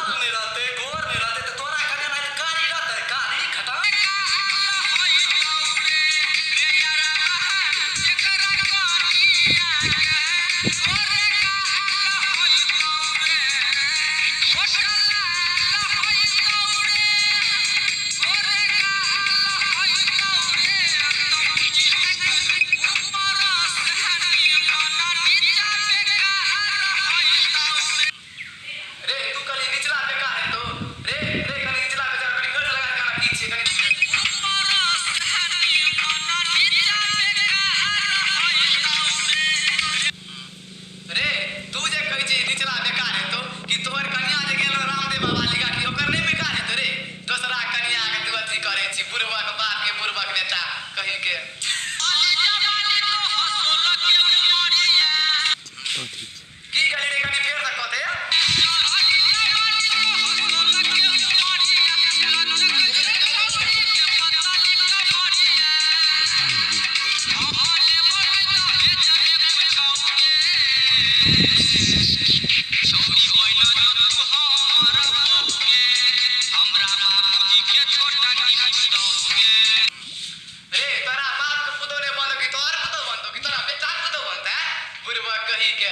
नहीं रहते, गोर नहीं रहते तो तोरा कने नहीं कारी रहते, कारी खटा रे तू कली निचला बेकार है तो रे रे कली निचला बेकार कली घर लगा के ना पीछे कली रे तू जे कही छी निचला बेकार है तो कि तोहर कन्या जे गेल रामदेव बाबा लिगा कि ओकर नहीं बेकार है तो रे दूसरा कन्या के तू अथी करे छी बुरबक बाप के बुरबक बेटा कहि के की गली रे कनी फेर सकते रे तोरा बाप के पुतो ने बोलो कि तोर पुतो बनतो कि तोरा बेटा के पुतो बनता बुरबक कहि के